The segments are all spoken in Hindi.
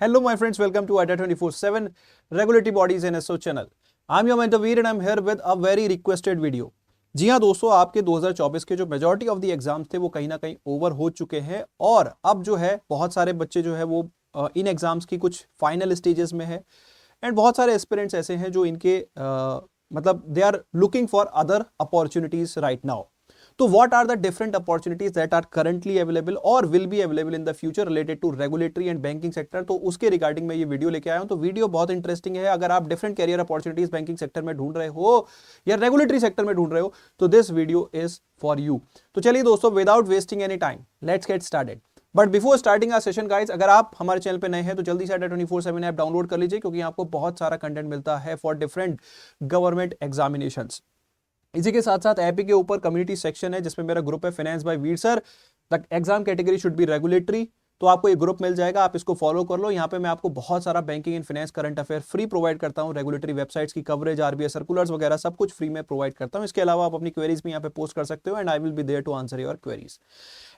Hello, my friends. Welcome to ITA 24/7 Regulatory Bodies and SO channel. I'm your mentor Veer and I'm here with a very requested video. जी हाँ दोस्तों, आपके 2024 के जो मेजॉरिटी ऑफ द एग्जाम्स थे वो कहीं ना कहीं ओवर हो चुके हैं और अब जो है बहुत सारे बच्चे जो है वो इन एग्जाम्स की कुछ फाइनल स्टेजेस में है एंड बहुत सारे एस्पिरेंट्स ऐसे हैं जो इनके मतलब they are looking for other opportunities right now. तो what are the different opportunities that are currently available or will be available in the future related to regulatory and banking sector? तो उसके रिगार्डिंग मैं ये वीडियो लेके आया हूं. तो वीडियो बहुत इंटरेस्टिंग है. अगर आप different career opportunities banking sector में ढूंढ रहे हो या रेगुलेटरी सेक्टर में ढूंढ रहे हो तो this video is for you. तो चलिए दोस्तों, without wasting any time let's get started. But before starting our session guys, अगर आप हमारे चैनल पे नए हैं तो जल्दी से ITA 24/7 ऐप डाउनलोड कर लीजिए क्योंकि आपको बहुत सारा कंटेंट मिलता है फॉर डिफरेंट गवर्नमेंट एग्जामिनेशंस. इसी के साथ साथ ऐप के ऊपर कम्युनिटी सेक्शन है जिसमें मेरा ग्रुप है finance by Veer sir. The exam category should be regulatory. तो आपको ये ग्रुप मिल जाएगा, आप इसको फॉलो कर लो. यहाँ पे मैं आपको बहुत सारा banking and finance current affair free provide करता हूँ. रेगुलेटरी वेबसाइट्स की कवरेज, RBI सर्कुलर्स वगैरह सब कुछ फ्री में प्रोवाइड करता हूँ. इसके अलावा आप अपनी क्वेरीज भी यहाँ पे पोस्ट कर सकते हो and I will be there to answer your queries.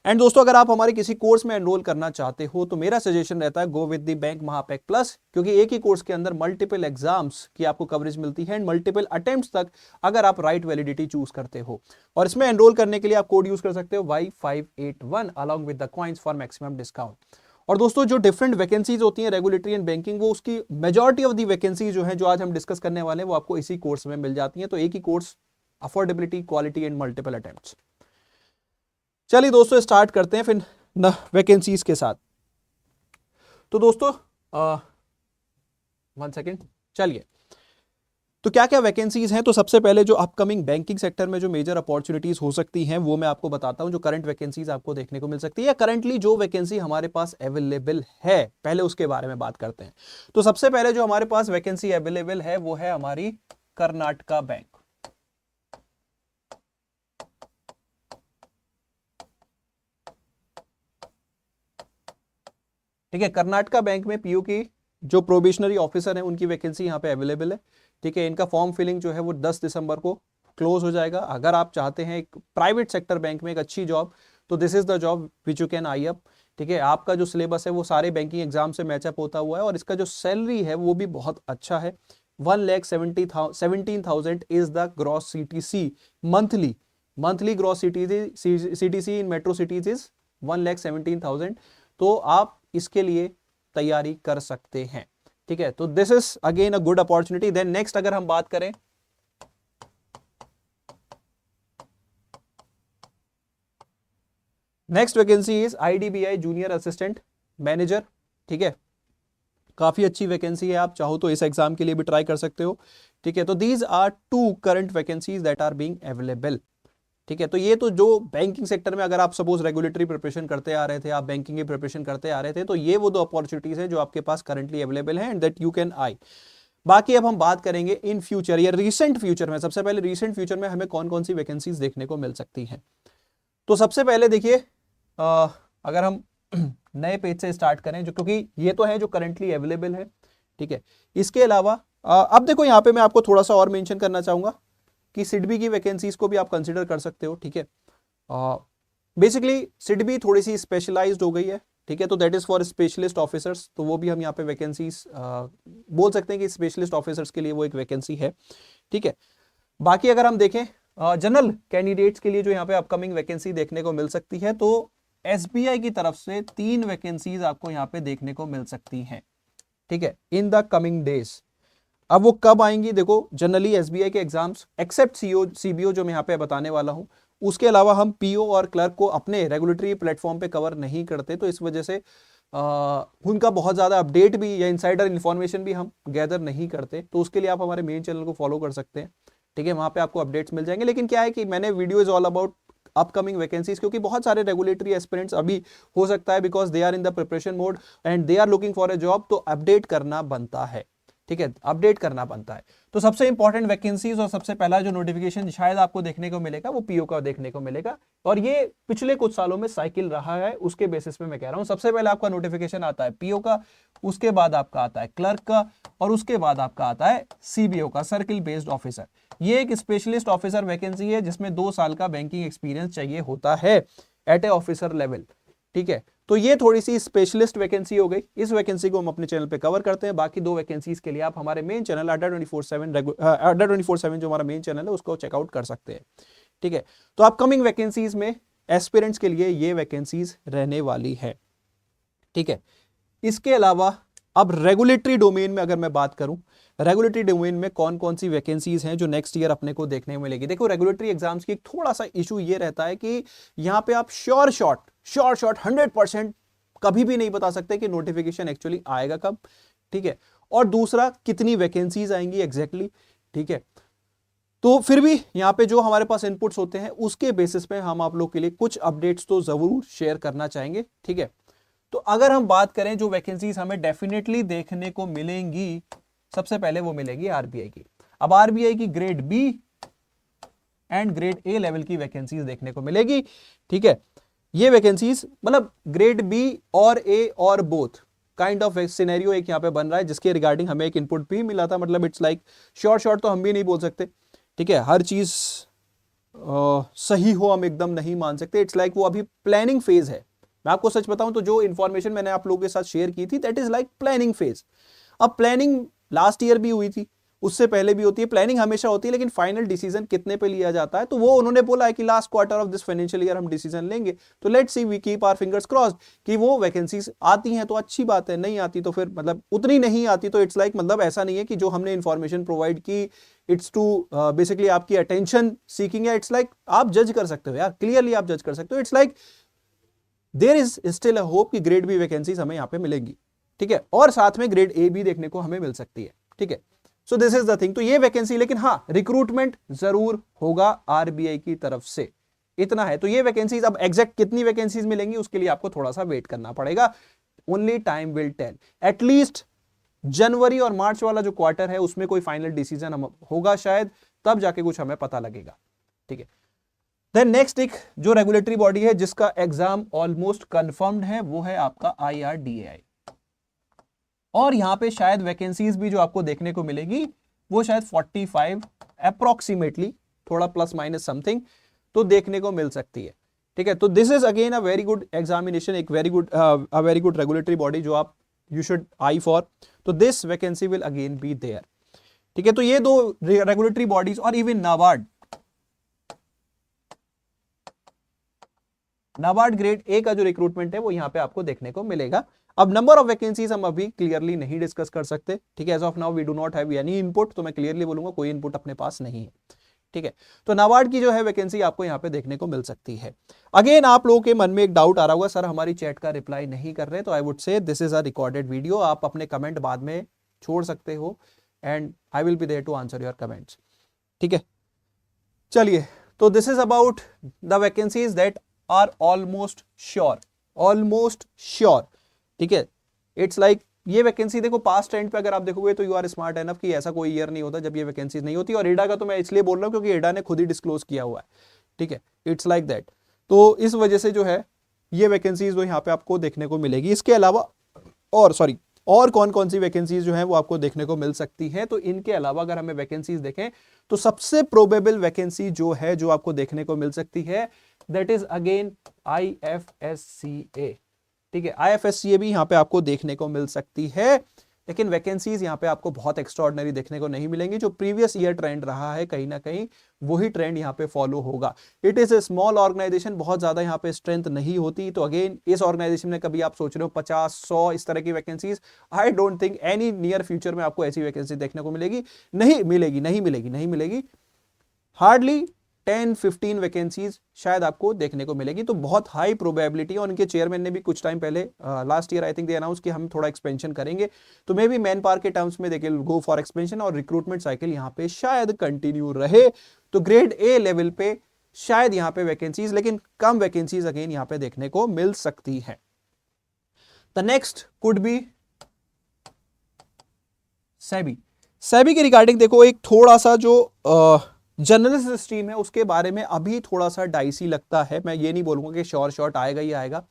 And दोस्तों, अगर आप हमारे किसी कोर्स में एनरोल करना चाहते हो तो मेरा सजेशन रहता है go with the bank Mahapack plus, क्योंकि एक ही कोर्स के अंदर मल्टीपल एग्जाम्स की आपको कवरेज मिलती है एंड मल्टीपल अटेम्प्ट्स तक अगर आप राइट वैलिडिटी चूज करते हो. और इसमें एनरोल करने के लिए आप कोड यूज कर सकते हो Y581 along with the coins for maximum discount. और दोस्तों, जो डिफरेंट वैकेंसीज होती हैं रेगुलेटरी एंड बैंकिंग, वो उसकी मेजॉरिटी ऑफ दी वैकेंसी जो है जो आज हम डिस्कस करने वाले हैं वो आपको इसी कोर्स में मिल जाती है. तो एक ही course, affordability, quality and multiple attempts. चलिए दोस्तों, स्टार्ट करते हैं फिर वैकेंसीज के साथ. तो दोस्तों 1 सेकेंड, चलिए. तो क्या क्या वैकेंसीज हैं? तो सबसे पहले जो अपकमिंग बैंकिंग सेक्टर में जो मेजर अपॉर्चुनिटीज हो सकती हैं वो मैं आपको बताता हूं. जो करंट वैकेंसीज आपको देखने को मिल सकती है या करंटली जो वैकेंसी हमारे पास अवेलेबल है, पहले उसके बारे में बात करते हैं. तो सबसे पहले जो हमारे पास वैकेंसी अवेलेबल है वो है हमारी कर्नाटका बैंक. ठीक है, कर्नाटका बैंक में पीओ की जो प्रोबेशनरी ऑफिसर है उनकी वैकेंसी यहाँ पे अवेलेबल है. ठीक है, इनका फॉर्म फिलिंग जो है वो 10 दिसंबर को क्लोज हो जाएगा. अगर आप चाहते हैं एक प्राइवेट सेक्टर बैंक में एक अच्छी जॉब तो this is the job which you can I up. ठीक है, आपका जो सिलेबस है वो सारे बैंकिंग एग्जाम से मैचअप होता हुआ है और इसका जो सैलरी है वो भी बहुत अच्छा है. 1,17,000 is the gross CTC monthly gross CTC in metro cities is 1,17,000. तो आप इसके लिए तैयारी कर सकते हैं. ठीक है, तो this is again a good opportunity. Then next अगर हम बात करें, next vacancy is IDBI junior assistant manager. ठीक है, काफी अच्छी वैकेंसी है. आप चाहो तो इस एग्जाम के लिए भी ट्राई कर सकते हो. ठीक है, तो these are 2 current vacancies that are being available. ठीक है, तो ये तो जो बैंकिंग सेक्टर में अगर आप सपोज रेगुलेटरी प्रिपरेशन करते आ रहे थे, आप बैंकिंग की प्रिपरेशन करते आ रहे थे, तो ये वो 2 अपॉर्चुनिटीज हैं जो आपके पास करंटली अवेलेबल हैं and that you can I. बाकी अब हम बात करेंगे इन फ्यूचर या रिसेंट फ्यूचर में. सबसे पहले रिसेंट फ्यूचर में हमें कौन कौन सी वैकेंसीज देखने को मिल सकती हैं. तो सबसे पहले देखिए, अगर हम नए पेज से स्टार्ट करें, जो क्योंकि ये तो है जो करंटली अवेलेबल है. ठीक है, इसके अलावा अब देखो यहाँ पे मैं आपको थोड़ा सा और मेंशन करना चाहूंगा कि सिडबी की वैकेंसीज को भी आप कंसीडर कर सकते हो. ठीक है, बेसिकली सिडबी थोड़ी सी स्पेशलाइज्ड हो गई है. ठीक है, तो that is for specialist officers. तो वो भी हम यहाँ पे वैकेंसीज बोल सकते हैं कि स्पेशलिस्ट ऑफिसर्स के लिए वो एक वैकेंसी है. ठीक है, बाकी अगर हम देखें जनरल कैंडिडेट्स के लिए जो यहाँ पे अपकमिंग वैकेंसी देखने को मिल सकती है, तो SBI की तरफ से 3 वैकेंसीज आपको यहाँ पे देखने को मिल सकती हैं. ठीक है, इन द कमिंग डेज. अब वो कब आएंगी? देखो, जनरली SBI के एग्जाम्स एक्सेप्ट CBO जो मैं यहाँ पे बताने वाला हूँ, उसके अलावा हम PO और क्लर्क को अपने रेगुलेटरी प्लेटफॉर्म पे कवर नहीं करते. तो इस वजह से उनका बहुत ज़्यादा अपडेट भी या इनसाइडर इन्फॉर्मेशन भी हम गैदर नहीं करते. तो उसके लिए आप हमारे मेन चैनल को फॉलो कर सकते हैं. ठीक है, वहाँ पे आपको अपडेट्स मिल जाएंगे. लेकिन क्या है कि मैंने video is all about upcoming vacancies, क्योंकि बहुत सारे रेगुलेटरी एस्पिरेंट्स अभी हो सकता है because they are in the preparation mode and they are looking for a job, तो अपडेट करना बनता है. ठीक है, अपडेट करना बनता है. तो सबसे इंपॉर्टेंट वैकेंसीज और सबसे पहला जो नोटिफिकेशन शायद आपको देखने को मिलेगा वो PO का देखने को मिलेगा. और ये पिछले कुछ सालों में साइकिल रहा है, उसके बेसिस पे मैं कह रहा हूं. सबसे पहले आपका नोटिफिकेशन आता है PO का, उसके बाद आपका आता है क्लर्क का और उसके बाद आपका आता है CBO का, सर्किल बेस्ड ऑफिसर. ये एक स्पेशलिस्ट ऑफिसर वैकेंसी है जिसमें 2 साल का बैंकिंग एक्सपीरियंस चाहिए होता है एट ए ऑफिसर लेवल. ठीक है, तो ये थोड़ी सी स्पेशलिस्ट वैकेंसी हो गई, इस वैकेंसी को हम अपने चैनल पे कवर करते हैं। बाकी 2 वैकेंसीज के लिए आप हमारे मेन चैनल अड्डा 24/7 जो हमारा मेन चैनल है उसको चेकआउट कर सकते हैं। ठीक है, तो अपकमिंग वैकेंसीज में एस्पिरेंट्स के लिए ये वैकेंसीज रहने वाली है। ठीक है, इसके अलावा अब रेगुलेटरी डोमेन में अगर मैं बात करूं, रेगुलेटरी डोमेन में कौन कौन सी वैकेंसीज हैं जो नेक्स्ट ईयर अपने को देखने को मिलेगी। देखो, रेगुलेटरी एग्जाम्स की थोड़ा सा इशू ये रहता है कि यहां पे आप श्योर शॉट 100% कभी भी नहीं बता सकते कि नोटिफिकेशन एक्चुअली आएगा कब। ठीक है, और दूसरा कितनी वैकेंसीज आएंगी एग्जैक्टली। ठीक है, तो फिर भी यहां पे जो हमारे पास इनपुट्स होते हैं उसके बेसिस पे हम आप लोग के लिए कुछ अपडेट्स तो जरूर शेयर करना चाहेंगे। ठीक है, तो अगर हम बात करें जो वैकेंसीज हमें डेफिनेटली देखने को मिलेंगी, सबसे पहले वो मिलेगी आरबीआई की। अब आरबीआई की grade B and grade A level की वैकेंसीज देखने को मिलेगी। ठीक है, ये वैकेंसीज मतलब ग्रेड बी और ए और बोथ काइंड ऑफ सिनेरियो एक यहां पे बन रहा है, जिसके रिगार्डिंग हमें एक इनपुट भी मिला था। मतलब इट्स लाइक शॉर्ट तो हम भी नहीं बोल सकते। ठीक है, हर चीज सही हो हम एकदम नहीं मान सकते। इट्स लाइक वो अभी प्लानिंग फेज है। मैं आपको सच बताऊं तो जो इंफॉर्मेशन मैंने आप लोगों के साथ शेयर की थी that is like planning phase. अब प्लानिंग लास्ट ईयर भी हुई थी, उससे पहले भी होती है, प्लानिंग हमेशा होती है, लेकिन फाइनल डिसीजन कितने पे लिया जाता है तो वो उन्होंने बोला है कि last quarter of this financial year हम डिसीजन लेंगे। तो let's see, we keep our fingers crossed कि वो वैकेंसीज आती हैं तो अच्छी बात है, नहीं आती तो फिर मतलब उतनी नहीं आती तो इट्स लाइक मतलब ऐसा नहीं है कि जो हमने इंफॉर्मेशन प्रोवाइड की इट्स टू बेसिकली आपकी अटेंशन सीकिंग है। इट्स लाइक आप जज कर सकते हो यार, क्लियरली आप जज कर सकते हो। It's like there is still a hope कि ग्रेड बी वैकेंसीज हमें यहां पे मिलेंगी। ठीक है, और साथ में ग्रेड ए भी देखने को हमें मिल सकती है। ठीक है, so this is the thing. तो ये वैकेंसी, लेकिन हाँ रिक्रूटमेंट जरूर होगा आरबीआई की तरफ से, इतना है। तो ये वैकेंसीज अब एग्जैक्ट कितनी वैकेंसीज मिलेंगी उसके लिए आपको थोड़ा सा वेट करना पड़ेगा। Only time will tell. At least जनवरी और मार्च वाला जो क्वार्टर है उसमें कोई फाइनल डिसीजन होगा शायद, तब जाके कुछ हमें पता लगेगा। ठीक है, देन नेक्स्ट एक जो रेगुलेटरी बॉडी है जिसका एग्जाम ऑलमोस्ट कंफर्म्ड है वो है आपका IRDAI। और यहां पे शायद वैकेंसीज भी जो आपको देखने को मिलेगी वो शायद 45 अप्रोक्सीमेटली, थोड़ा प्लस माइनस समथिंग तो देखने को मिल सकती है। ठीक है, तो this is again a very good examination, एक वेरी गुड रेगुलेटरी बॉडी जो आप यू शुड आई फॉर। तो this vacancy will again be there. ठीक है, तो ये 2 रेगुलेटरी बॉडीज और इवन नाबार्ड ग्रेड ए का जो रिक्रूटमेंट है वो यहां पे आपको देखने को मिलेगा। अब नंबर ऑफ वैकेंसीज हम अभी क्लियरली नहीं डिस्कस कर सकते। ठीक है, as of now we do not have any input, तो मैं क्लियरली बोलूंगा कोई इनपुट अपने पास नहीं है। ठीक है, तो नाबार्ड की जो है वैकेंसी आपको यहां पे देखने को मिल सकती है। अगेन आप लोगों के मन में एक डाउट आ रहा होगा, सर हमारी चैट का रिप्लाई नहीं कर रहे, तो I would say this is a recorded video, आप अपने कमेंट बाद में छोड़ सकते हो and I will be there to answer your comments. ठीक है, चलिए, तो this is about the vacancies that are almost sure. ठीक है, इट्स लाइक ये वैकेंसी देखो पास्ट ट्रेंड पे अगर आप देखोगे तो यू आर स्मार्ट एनफ कि ऐसा कोई ईयर नहीं होता जब ये वैकेंसीज नहीं होती। और एडा का तो मैं इसलिए बोल रहा हूं क्योंकि एडा ने खुद ही डिस्क्लोज किया हुआ है। ठीक है, इट्स लाइक दैट। तो इस वजह से जो है ये वैकेंसीज जो यहाँ पे आपको देखने को मिलेगी। इसके अलावा और कौन कौन सी वैकेंसीज जो है वो आपको देखने को मिल सकती है। तो इनके अलावा अगर हमें वैकेंसीज देखें तो सबसे प्रोबेबल वैकेंसी जो है जो आपको देखने को मिल सकती है दैट इज अगेन IFSCA। ठीक है, IFSCA भी यहां पे आपको देखने को मिल सकती है, लेकिन वैकेंसीज यहां पे आपको बहुत एक्स्ट्राऑर्डिनरी देखने को नहीं मिलेंगी। जो प्रीवियस ईयर ट्रेंड रहा है कहीं ना कहीं वही ट्रेंड यहां पे फॉलो होगा। It is a small organisation, बहुत ज्यादा यहां पे स्ट्रेंथ नहीं होती। तो अगेन इस ऑर्गेनाइजेशन में कभी आप सोच रहे हो 50-100 इस तरह की vacancies, I don't think any near future में आपको ऐसी वैकेंसी देखने को मिलेगी। नहीं मिलेगी। हार्डली 10-15 वैकेंसीज शायद आपको देखने को मिलेगी। तो बहुत हाई प्रोबेबिलिटी, और उनके चेयरमैन ने भी कुछ टाइम पहले last year I think they announce कि हम थोड़ा एक्सपेंशन करेंगे। तो मे बी मैन पावर के टर्म्स में देखिए गो फॉर एक्सपेंशन और रिक्रूटमेंट साइकिल यहाँ पे शायद कंटिन्यू रहे। तो ग्रेड ए लेवल पे शायद यहाँ पे वैकेंसीज, लेकिन कम वैकेंसीज अगेन यहाँ पे देखने को मिल सकती है। The next could be SEBI के रिगार्डिंग देखो एक थोड़ा सा जो जर्नलिस्ट स्ट्रीम है उसके बारे में अभी थोड़ा सा डाइसी लगता है। मैं ये नहीं बोलूंगा कि शॉर्ट आएगा ही आएगा।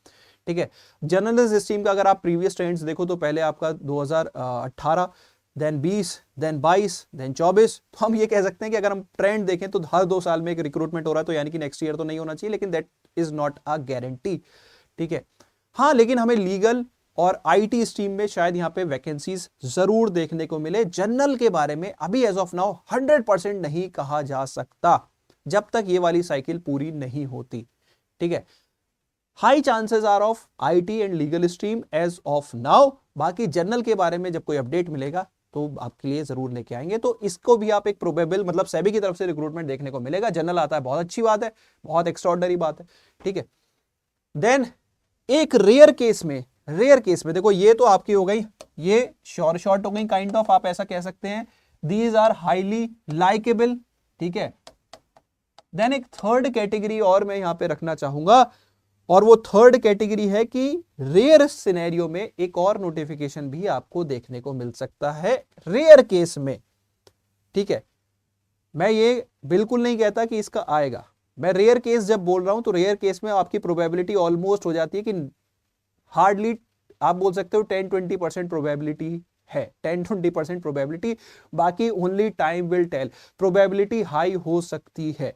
ठीक है, जर्नलिस्ट स्ट्रीम का अगर आप प्रीवियस ट्रेंड्स देखो तो पहले आपका 2018, देन 20, देन 22, देन 24, तो हम ये कह सकते हैं कि अगर हम ट्रेंड देखें तो हर 2 साल में एक रिक्रूटमेंट हो रहा है। तो यानी कि नेक्स्ट ईयर तो नहीं होना चाहिए, लेकिन that is not a guarantee. ठीक है, हाँ, लेकिन हमें लीगल और आईटी स्ट्रीम में शायद यहाँ पे वैकेंसीज जरूर देखने को मिले। जनरल के बारे में अभी एज ऑफ नाउ 100% नहीं कहा जा सकता जब तक ये वाली साइकिल पूरी नहीं होती। ठीक है, high chances are of IT and legal stream as of now. बाकी जनरल के बारे में जब कोई अपडेट मिलेगा तो आपके लिए जरूर लेके आएंगे। तो इसको भी आप एक प्रोबेबल, मतलब सेबी की तरफ से रिक्रूटमेंट देखने को मिलेगा। जनरल आता है, बहुत अच्छी बात है, बहुत एक्स्ट्रॉर्डिनरी बात है। ठीक है, देन एक रेयर केस में देखो, ये तो आपकी हो गई, ये श्योर शॉट हो गई काइंड ऑफ, आप ऐसा कह सकते हैं, दीज आर हाईली लाइकेबल। ठीक है, देन एक थर्ड कैटेगरी और मैं यहां पे रखना चाहूंगा, और वो थर्ड कैटेगरी है कि रेयर सिनेरियो में एक और नोटिफिकेशन भी आपको देखने को मिल सकता है रेयर केस में। ठीक है, मैं ये बिल्कुल नहीं कहता कि इसका आएगा, मैं रेयर केस जब बोल रहा हूं तो रेयर केस में आपकी प्रोबेबिलिटी ऑलमोस्ट हो जाती है कि हार्डली आप बोल सकते हो 10-20% प्रोबेबिलिटी है, 10-20% प्रोबेबिलिटी, बाकी only time will tell. Probability high हो सकती है।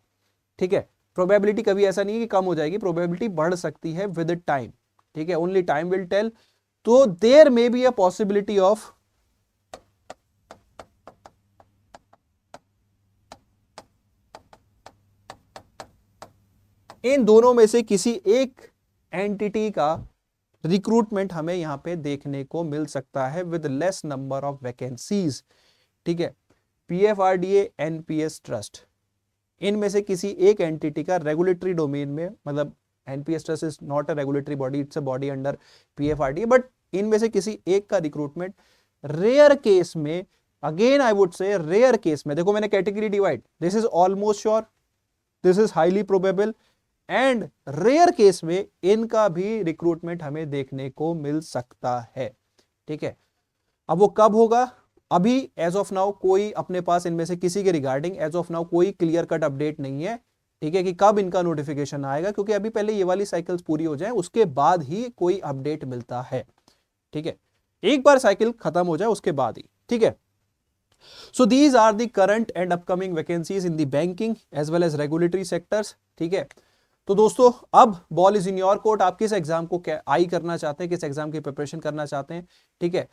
ठीक है, प्रोबेबिलिटी कभी ऐसा नहीं है कि कम हो जाएगी, प्रोबेबिलिटी बढ़ सकती है विद टाइम। ठीक है, ओनली टाइम विल टेल। तो there may be a possibility of इन दोनों में से किसी एक एंटिटी का रिक्रूटमेंट हमें यहां पे देखने को मिल सकता है with less number of vacancies. ठीक है, पीएफआरडीए, एनपीएस ट्रस्ट, इनमें से किसी एक एंटिटी का रेगुलेटरी डोमेन में, मतलब NPS trust is not a regulatory body, it's a body under PFRDA, but इनमें से किसी एक का रिक्रूटमेंट रेयर केस में, again I would say rare case में, देखो मैंने category divide, this is almost sure, this is highly probable, and rare case में इनका भी रिक्रूटमेंट हमें देखने को मिल सकता है। ठीक है, अब वो कब होगा, अभी एज ऑफ नाउ कोई अपने पास इनमें से किसी के रिगार्डिंग एज ऑफ नाउ कोई क्लियर कट अपडेट नहीं है। ठीक है, कि कब इनका नोटिफिकेशन आएगा, क्योंकि अभी पहले ये वाली साइकिल्स पूरी हो जाए उसके बाद ही कोई अपडेट मिलता है। ठीक है, एक बार साइकिल खत्म हो जाए उसके बाद ही। ठीक है, so these are the current and upcoming vacancies in the banking as well as regulatory sectors. ठीक है, तो दोस्तों अब ball is in your court, आप किस एग्जाम को आई करना चाहते हैं, किस एग्जाम की प्रिपरेशन करना चाहते हैं। ठीक है,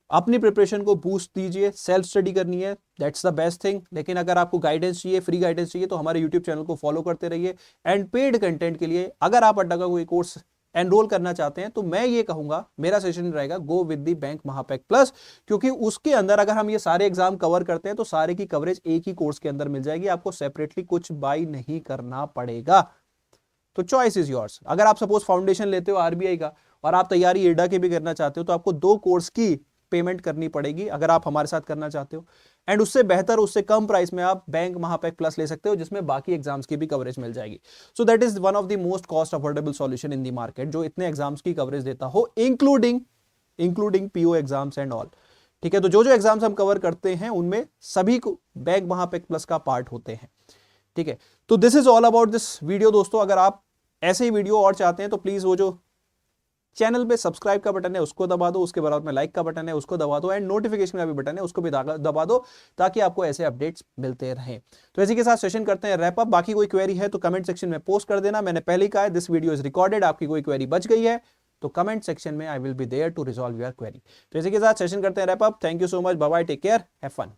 अपनी प्रिपरेशन को बूस्ट दीजिए, सेल्फ स्टडी करनी है, दैट्स द बेस्ट थिंग। लेकिन अगर आपको गाइडेंस चाहिए, फ्री गाइडेंस चाहिए, तो हमारे यूट्यूब चैनल को फॉलो करते रहिए। एंड पेड कंटेंट के लिए अगर आप अड्डा का कोई कोर्स एनरोल करना चाहते हैं तो मैं ये कहूंगा, मेरा सेशन रहेगा go with the bank Mahapack plus, क्योंकि उसके अंदर अगर हम ये सारे एग्जाम कवर करते हैं तो सारे की कवरेज एक ही कोर्स के अंदर मिल जाएगी, आपको सेपरेटली कुछ बाई नहीं करना पड़ेगा। तो चॉइस इज योर्स। अगर आप सपोज फाउंडेशन लेते हो आरबीआई का और आप तैयारी एडा की भी करना चाहते हो तो आपको 2 कोर्स की पेमेंट करनी पड़ेगी अगर आप हमारे साथ करना चाहते हो, एंड उससे बेहतर, उससे कम प्राइस में आप बैंक महापैक प्लस ले सकते हो जिसमें बाकी एग्जाम्स की भी कवरेज मिल जाएगी। So that is one of the most cost affordable solution in the market जो इतने एग्जाम्स की कवरेज देता हो, including PO exams and all. ठीक है, तो जो जो एग्जाम्स हम कवर करते हैं उनमें सभी को बैंक महापैक प्लस का पार्ट होते हैं। ठीक है, तो this is all about this video. दोस्तों अगर आप ऐसे ही वीडियो और चाहते हैं तो प्लीज वो जो चैनल पे सब्सक्राइब का बटन है उसको दबा दो, उसके बराबर में लाइक का बटन है उसको दबा दो, एंड नोटिफिकेशन का भी बटन है उसको भी दबा दो, ताकि आपको ऐसे अपडेट्स मिलते रहें। तो इसी के साथ सेशन करते हैं रैप अप। बाकी कोई क्वेरी है तो कमेंट सेक्शन में पोस्ट कर देना। मैंने पहले ही कहा है दिस वीडियो इज रिकॉर्डेड, आपकी कोई क्वेरी बच गई है तो कमेंट सेक्शन में I will be there to resolve your query. तो इसी के साथ सेशन करते हैं wrap up. Thank you so much, bye bye, take care, have fun.